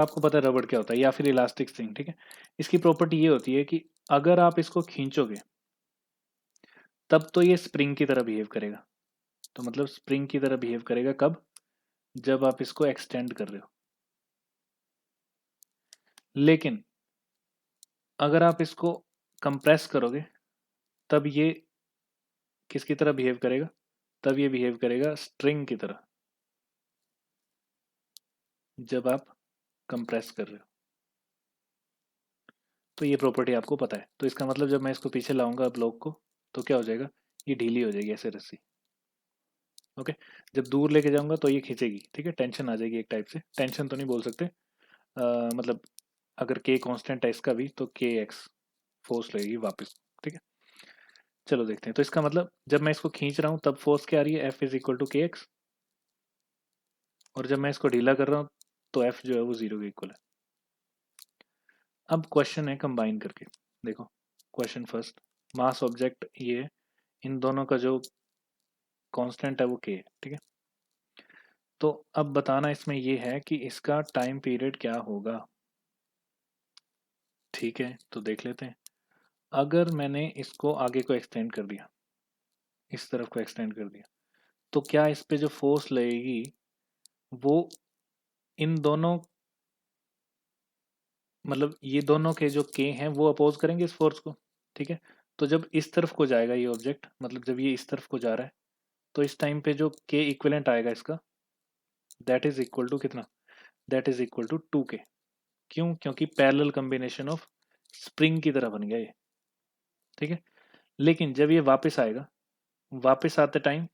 आपको पता है रबड़ क्या होता है, या फिर इलास्टिक स्ट्रिंग, ठीक है। इसकी प्रॉपर्टी ये होती है कि अगर आप इसको खींचोगे तब तो ये स्प्रिंग की तरह बिहेव करेगा। तो मतलब स्प्रिंग की तरह बिहेव करेगा कब? जब आप इसको एक्सटेंड कर रहे हो। लेकिन अगर आप इसको कंप्रेस करोगे तब ये किसकी तरह बिहेव करेगा? तब ये बिहेव करेगा स्ट्रिंग की तरह, जब आप कंप्रेस कर रहे हो। तो ये प्रॉपर्टी आपको पता है। तो इसका मतलब जब मैं इसको पीछे लाऊंगा ब्लॉक को, तो क्या हो जाएगा? ये ढीली हो जाएगी ऐसे रस्सी। ओके। जब दूर लेके जाऊंगा तो ये खींचेगी, ठीक है, टेंशन आ जाएगी एक टाइप से। टेंशन तो नहीं बोल सकते, मतलब अगर के कांस्टेंट है इसका भी तो के एक्स फोर्स लगेगी वापस, ठीक है। चलो देखते हैं। तो इसका मतलब जब मैं इसको खींच रहा हूँ तब फोर्स क्या आ रही है? एफ इज इक्वल टू के एक्स। और जब मैं इसको ढीला कर रहा हूँ तो एफ जो है वो 0 के इक्वल है। अब क्वेश्चन है कंबाइन करके। देखो क्वेश्चन फर्स्ट, मास ऑब्जेक्ट ये है, इन दोनों का जो कांस्टेंट है वो के है, ठीक है। तो अब बताना इसमें ये है कि इसका टाइम पीरियड क्या होगा। ठीक है, तो देख लेते हैं। अगर मैंने इसको आगे को एक्सटेंड कर दिया, इस तरफ को एक्सटेंड कर दिया, तो क्या इस पे जो फोर्स लगेगी वो इन दोनों, मतलब ये दोनों के जो के हैं वो अपोज करेंगे इस फोर्स को, ठीक है। तो जब इस तरफ को जाएगा ये ऑब्जेक्ट, मतलब जब ये इस तरफ को जा रहा है, तो इस टाइम पे जो के इक्विवेलेंट आएगा इसका, दैट इज इक्वल टू कितना? That is equal to 2k। क्यों? क्योंकि पैरेलल कॉम्बिनेशन ऑफ स्प्रिंग की तरह बन गया ये, ठीक है। लेकिन जब ये वापस आएगा, वापस आते टाइम,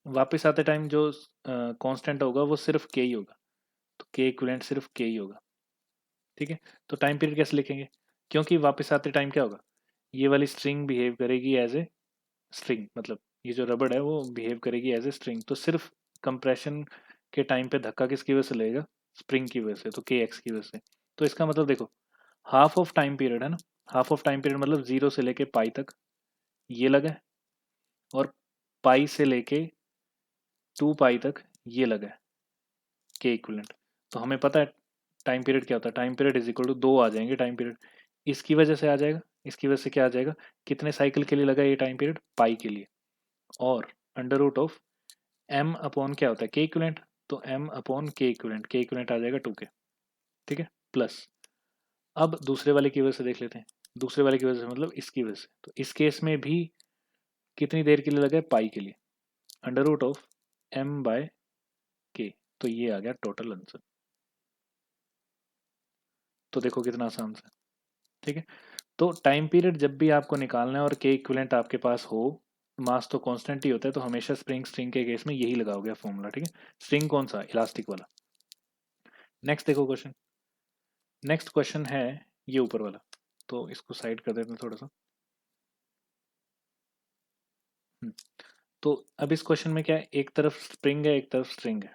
वापस आते टाइम जो कांस्टेंट होगा वो सिर्फ के ही होगा। तो के इक्विवेलेंट सिर्फ के ही होगा, ठीक है। तो टाइम पीरियड कैसे लिखेंगे? क्योंकि वापस आते टाइम क्या होगा? ये वाली स्ट्रिंग बिहेव करेगी एज ए स्ट्रिंग, मतलब ये जो रबड़ है वो बिहेव करेगी एज ए स्ट्रिंग। तो सिर्फ कंप्रेशन के टाइम पे धक्का किसकी वजह से लगेगा? स्प्रिंग की वजह से, तो के एक्स की वजह से। तो इसका मतलब देखो, हाफ ऑफ टाइम पीरियड है ना, हाफ ऑफ टाइम पीरियड मतलब 0 से लेके पाई तक ये लगा है, और पाई से लेके 2 पाई तक ये लगा है के इक्विवेलेंट। तो हमें पता है टाइम पीरियड क्या होता है। Time period is equal to 2 आ जाएंगे टाइम पीरियड। इसकी वजह से आ जाएगा, इसकी वजह से क्या आ जाएगा? कितने साइकिल के लिए लगा ये टाइम पीरियड? पाई के लिए। और under root of M upon क्या होता है? K equivalent. तो M upon K equivalent, K equivalent आ जाएगा 2k, ठीक है, प्लस। अब दूसरे वाले की वजह से देख लेते हैं। दूसरे वाले की वजह से मतलब इसकी वजह से, तो इस केस में भी कितनी देर के लिए लगा है? पाई के लिए। Under root of M by K. तो ये आ गया टोटल आंसर। तो देखो कितना आसान सा, ठीक है। तो टाइम पीरियड जब भी आपको निकालना है और के इक्विवेलेंट आपके पास हो, मास तो कांस्टेंट ही होता है, तो हमेशा स्प्रिंग स्ट्रिंग के केस में यही लगाओगे फॉर्मूला, ठीक है। स्ट्रिंग कौन सा? इलास्टिक वाला। नेक्स्ट देखो क्वेश्चन। नेक्स्ट क्वेश्चन है ये ऊपर वाला, तो इसको साइड कर देते हैं थोड़ा सा। हम्म, तो अब इस क्वेश्चन में क्या है? एक तरफ स्प्रिंग है, एक तरफ स्ट्रिंग है,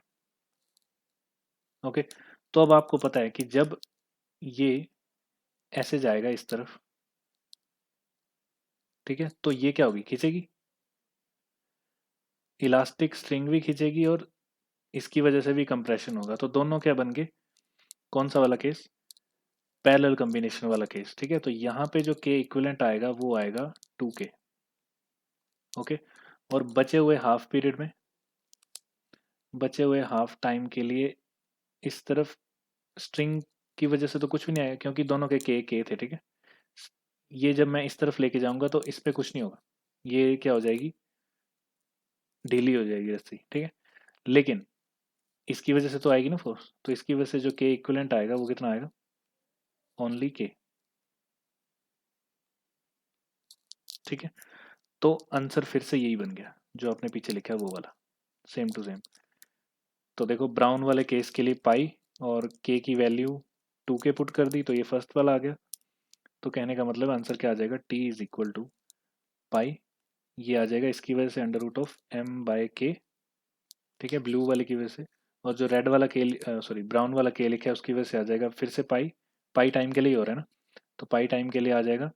ओके। तो अब आपको पता है कि जब ये ऐसे जाएगा इस तरफ, ठीक है, तो ये क्या होगी? खींचेगी, इलास्टिक स्ट्रिंग भी खींचेगी और इसकी वजह से भी कंप्रेशन होगा। तो दोनों क्या बन गए? कौन सा वाला केस? पैरेलल कॉम्बिनेशन वाला केस, ठीक है। तो यहाँ पे जो के इक्विवेलेंट आएगा वो आएगा 2k, ओके। और बचे हुए हाफ पीरियड में, बचे हुए हाफ टाइम के लिए इस तरफ स्ट्रिंग की वजह से तो कुछ भी नहीं आएगा, क्योंकि दोनों के थे, ठीक है। ये जब मैं इस तरफ लेके जाऊंगा तो इस पे कुछ नहीं होगा, ये क्या हो जाएगी? ढीली हो जाएगी रस्सी, ठीक है। लेकिन इसकी वजह से तो आएगी ना फोर्स, तो इसकी वजह से जो के इक्विवेलेंट आएगा वो कितना आएगा? ओनली के, ठीक है। तो आंसर फिर से यही बन गया जो आपने पीछे लिखा है वो वाला, सेम टू सेम। तो देखो ब्राउन वाले केस के लिए पाई और के की वैल्यू 2k पुट कर दी, तो ये फर्स्ट वाला आ गया। तो कहने का मतलब आंसर क्या आ जाएगा? T is equal to pi, ये आ जाएगा इसकी वजह से under root of M by K, ठीक है, ब्लू वाले की वजह से। और जो रेड वाला के, सॉरी ब्राउन वाला के लिखा है उसकी वजह से आ जाएगा फिर से पाई। पाई टाइम के लिए ही हो रहा है ना, तो पाई टाइम के लिए आ जाएगा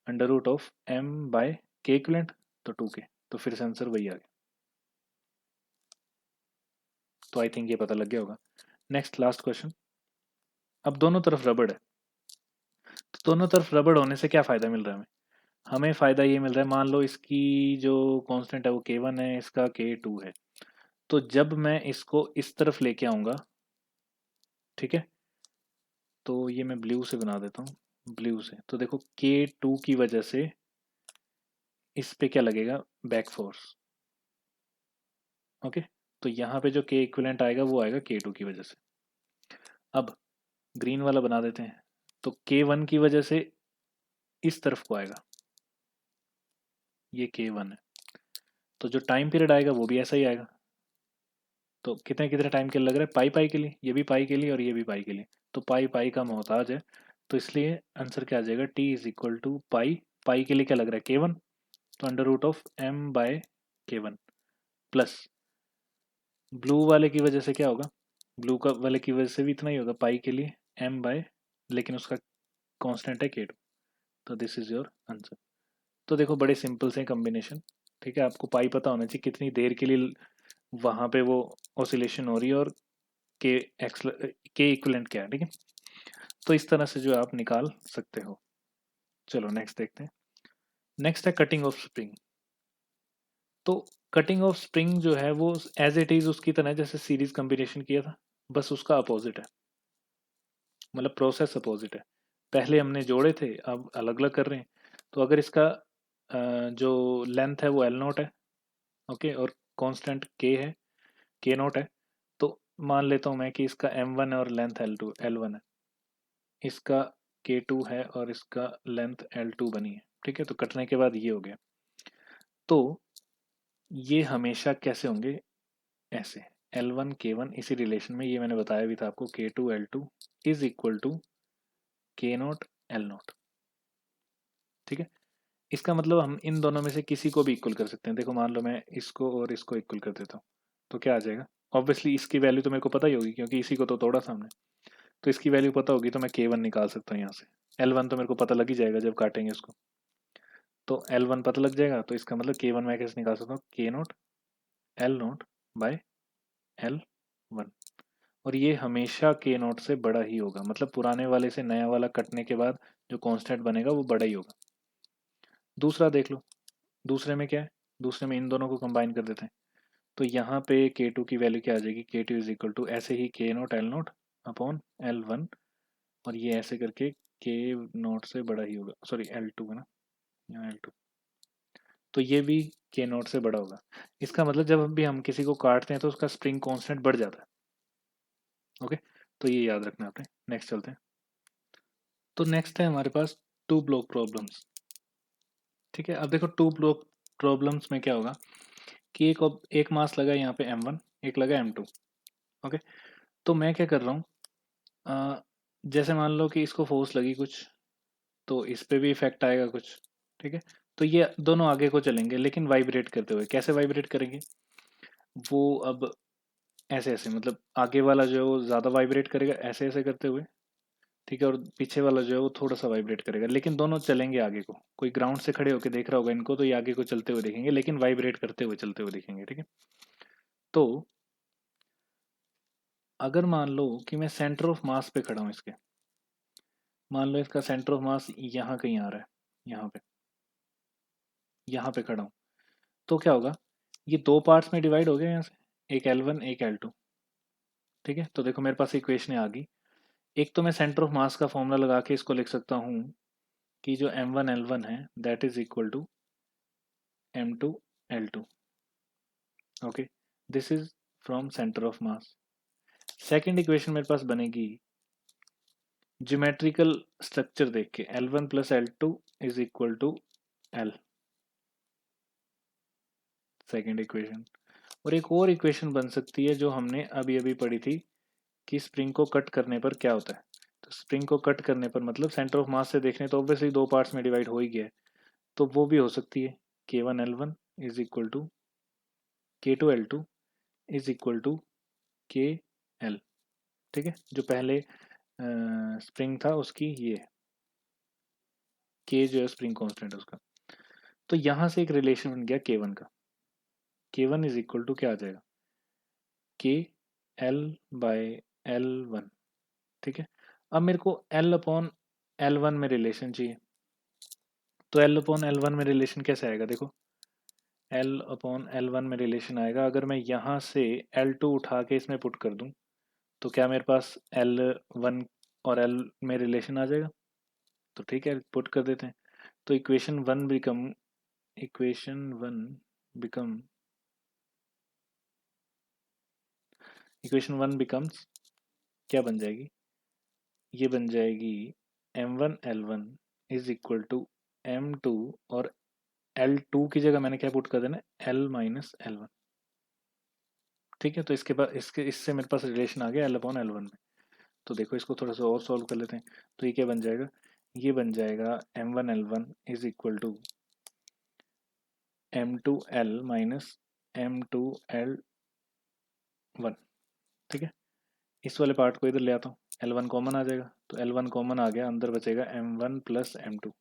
under root of M by K equivalent, तो 2k। तो फिर से आंसर वही आ गया। तो आई थिंक ये पता लग गया होगा। Next last question. अब दोनों तरफ रबड़ है, तो दोनों तरफ रबड़ होने से क्या फ़ायदा मिल रहा है हमें? हमें फ़ायदा ये मिल रहा है, मान लो इसकी जो कांस्टेंट है वो k1 है, इसका k2 है। तो जब मैं इसको इस तरफ लेके आऊँगा, ठीक है, तो ये मैं ब्लू से बना देता हूँ, ब्लू से। तो देखो k2 की वजह से इस पे क्या लगेगा, बैक फोर्स। ओके, तो यहाँ पे जो k इक्विवेलेंट आएगा वो आएगा k2 की वजह से। अब ग्रीन वाला बना देते हैं, तो k1 की वजह से इस तरफ को आएगा, ये k1 है। तो जो टाइम पीरियड आएगा वो भी ऐसा ही आएगा। तो कितने कितने टाइम के लिए लग रहा है, पाई पाई के लिए, ये भी पाई के लिए और ये भी पाई के लिए। तो पाई पाई का मोहताज है, तो इसलिए आंसर क्या आ जाएगा, t is equal to pi, pi के लिए क्या लग रहा है k1, तो under root of m by k1 plus blue वाले की वजह से क्या होगा, ब्लू का वाले की वजह से भी इतना ही होगा पाई के लिए m बाय, लेकिन उसका कांस्टेंट है k2। तो दिस इज योर आंसर। तो देखो बड़े सिंपल से कॉम्बिनेशन, ठीक है, आपको पाई पता होना चाहिए कितनी देर के लिए वहां पे वो ऑसिलेशन हो रही है, और के के इक्विवेलेंट क्या है, ठीक है। तो इस तरह से जो आप निकाल सकते हो। चलो नेक्स्ट देखते हैं। नेक्स्ट है कटिंग ऑफ स्प्रिंग। तो कटिंग ऑफ स्प्रिंग जो है वो एज इट इज उसकी तरह जैसे सीरीज कॉम्बिनेशन किया था, बस उसका अपोजिट है, मतलब प्रोसेस अपोजिट है। पहले हमने जोड़े थे, अब अलग अलग कर रहे हैं। तो अगर इसका जो लेंथ है वो एल नोट है, ओके, और कांस्टेंट के है, के नोट है, तो मान लेता हूँ मैं कि इसका m1 है और लेंथ L1 है, इसका k2 है और इसका लेंथ L2 बनी है, ठीक है। तो कटने के बाद ये हो गया। तो ये हमेशा कैसे होंगे, ऐसे L1 K1 इसी रिलेशन में, ये मैंने बताया भी था आपको, K2 L2 is equal to K note L note, ठीक है। इसका मतलब हम इन दोनों में से किसी को भी इक्वल कर सकते हैं। देखो मान लो मैं इसको और इसको इक्वल कर देता हूँ, तो क्या आ जाएगा, ऑब्वियसली इसकी वैल्यू तो मेरे को पता ही होगी क्योंकि इसी को तो तोड़ा सामने। तो इसकी वैल्यू पता होगी तो मैं k1 निकाल सकता हूँ यहाँ से। L1 तो मेरे को पता लग ही जाएगा जब काटेंगे इसको, तो L1 पता लग जाएगा, तो इसका मतलब k1 मैं कैसे निकाल सकता हूँ, k note L naught by L1। और ये हमेशा k नोट से बड़ा ही होगा, मतलब पुराने वाले से नया वाला कटने के बाद जो कांस्टेंट बनेगा वो बड़ा ही होगा। दूसरा देख लो, दूसरे में क्या है, दूसरे में इन दोनों को कंबाइन कर देते हैं। तो यहाँ पे k2 की वैल्यू क्या आ जाएगी, k2 इज इक्वल टू ऐसे ही k note L naught upon L1, और ये ऐसे करके k नोट से बड़ा ही होगा, सॉरी L2 है ना, यहाँ L2। तो ये भी k नोट से बड़ा होगा। इसका मतलब जब भी हम किसी को काटते हैं तो उसका स्प्रिंग कांस्टेंट बढ़ जाता है। ओके, तो ये याद रखना आपने। नेक्स्ट चलते हैं। तो नेक्स्ट है हमारे पास टू ब्लॉक प्रॉब्लम्स, ठीक है। अब देखो टू ब्लॉक प्रॉब्लम्स में क्या होगा कि एक मास लगा है यहाँ पे m1, एक लगा है m2। ओके, तो मैं क्या कर रहा हूँ, जैसे मान लो कि इसको फोर्स लगी कुछ, तो इस पे भी इफेक्ट आएगा कुछ, ठीक है। तो ये दोनों आगे को चलेंगे लेकिन वाइब्रेट करते हुए। कैसे वाइब्रेट करेंगे वो, अब ऐसे ऐसे, मतलब आगे वाला जो है वो ज्यादा वाइब्रेट करेगा ऐसे ऐसे करते हुए, ठीक है, और पीछे वाला जो है वो थोड़ा सा वाइब्रेट करेगा, लेकिन दोनों चलेंगे आगे को। कोई ग्राउंड से खड़े होकर देख रहा होगा इनको तो ये आगे को चलते हुए देखेंगे, लेकिन वाइब्रेट करते हुए चलते हुए देखेंगे, ठीक है। तो अगर मान लो कि मैं सेंटर ऑफ मास पे खड़ा हूँ इसके, मान लो इसका सेंटर ऑफ मास यहाँ कहीं आ रहा है, यहाँ पे खड़ा हूँ, तो क्या होगा, ये दो पार्ट्स में डिवाइड हो गया यहाँ से, एक L1 एक L2, ठीक है। तो देखो मेरे पास इक्वेशन आ गई। एक तो मैं सेंटर ऑफ मास का फॉर्मूला लगा के इसको लिख सकता हूँ कि जो m1 L1 है that is equal to m2 L2। Okay, this is from centre of mass. Second equation मेरे पास बनेगी ज्योमेट्रिकल स्ट्रक्चर देख के, L1 plus L2 is equal to L, second equation. और एक और इक्वेशन बन सकती है जो हमने अभी अभी पढ़ी थी कि स्प्रिंग को कट करने पर क्या होता है। तो स्प्रिंग को कट करने पर मतलब सेंटर ऑफ मास से देखने तो ऑब्वियसली दो पार्ट्स में डिवाइड हो ही गया है, तो वो भी हो सकती है k1 L1 is equal to k2 L2 is equal to KL, ठीक है। जो पहले स्प्रिंग था उसकी ये K जो है स्प्रिंग कांस्टेंट है उसका। तो यहां से एक रिलेशन बन गया K1 का, K1 इज इक्वल टू क्या आ जाएगा, KL बाय L1, ठीक है। अब मेरे को L अपॉन L1 में रिलेशन चाहिए। तो L अपॉन L1 में रिलेशन कैसे आएगा? देखो, L अपॉन L1 में रिलेशन आएगा, अगर मैं यहाँ से L2 उठा के इसमें पुट कर दूँ तो क्या मेरे पास L1 और L में रिलेशन आ जाएगा? तो ठीक है, पुट कर देते हैं। तो बिकम इक्वेशन वन बिकम्स क्या बन जाएगी? ये बन जाएगी M1 L1 is equal to M2, और L2 की जगह मैंने क्या पुट कर देना? L minus L1। ठीक है, तो इसके बाद इससे मेरे पास रिलेशन आ गया L अपॉन L1 में। तो देखो, इसको थोड़ा सा और सॉल्व कर लेते हैं। तो ये क्या बन जाएगा? ये बन जाएगा M1 L1 is equal to M2L minus M2L1। ठीक है, इस वाले पार्ट को इधर ले आता हूँ, L1 कॉमन आ जाएगा, तो L1 कॉमन आ गया, अंदर बचेगा M1 plus M2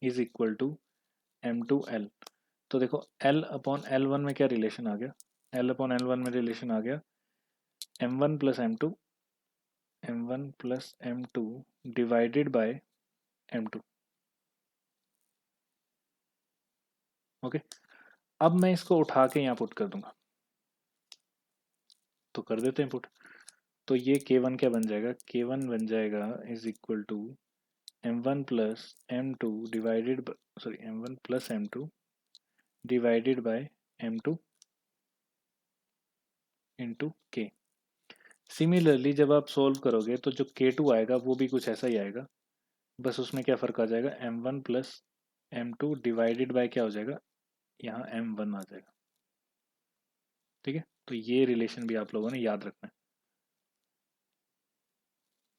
is equal to M2L। तो देखो, L अपॉन L1 में क्या रिलेशन आ गया? L अपॉन L1 में रिलेशन आ गया M1 plus M2, M1 plus M2 divided by M2। Okay, अब मैं इसको उठा के यहाँ पुट कर दूंगा, तो कर देते हैं पुट। तो ये K1 क्या बन जाएगा? K1 बन जाएगा is equal to M1 plus M2 divided, sorry, M1 plus M2 divided by M2 into K। Similarly जब आप सोल्व करोगे तो जो K2 आएगा वो भी कुछ ऐसा ही आएगा, बस उसमें क्या फ़र्क आ जाएगा? M1 plus M2 divided by क्या हो जाएगा? यहाँ M1 आ जाएगा। ठीक है, तो ये रिलेशन भी आप लोगों ने याद रखना है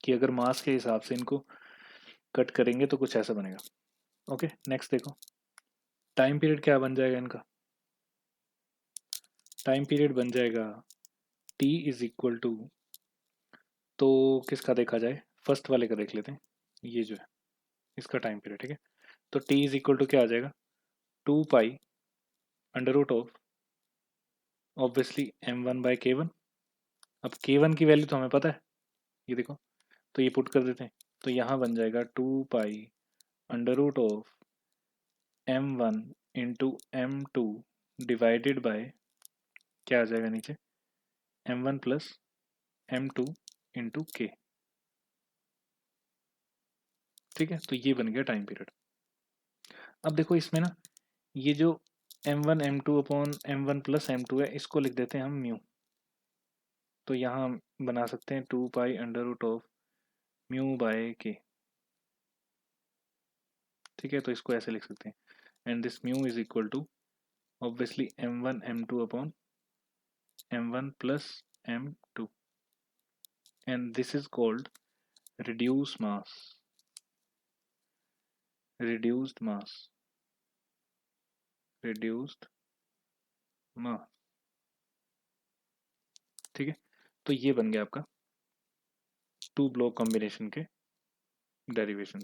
कि अगर मास के हिसाब से इनको कट करेंगे तो कुछ ऐसा बनेगा। ओके, नेक्स्ट देखो, टाइम पीरियड क्या बन जाएगा इनका? टाइम पीरियड बन जाएगा T इज इक्वल टू, तो किसका देखा जाए? फर्स्ट वाले का देख लेते हैं, ये जो है इसका टाइम पीरियड। ठीक है, तो T इज इक्वल टू क्या आ जाएगा? 2 pi under root of, obviously M1/K1। अब K1 की वैल्यू तो हमें पता है, ये देखो, तो ये पुट कर देते हैं, तो यहाँ बन जाएगा 2 pi under root of M1 into M2 divided by क्या आ जाएगा नीचे? M1 plus M2 into K। ठीक है, तो ये बन गया टाइम पीरियड। अब देखो इसमें ना, ये जो M1 M2 upon M1 plus M2 है, इसको लिख देते हैं हम म्यू। तो यहाँ हम बना सकते हैं 2 pi under root of mu by K। ठीक है, तो इसको ऐसे लिख सकते हैं, and this mu is equal to obviously M1 M2 upon M1 plus M2, and this is called reduce mass, reduced mass, reduced mass. ठीक है, तो ये बन गया आपका टू ब्लॉक कॉम्बिनेशन के डेरिवेशन।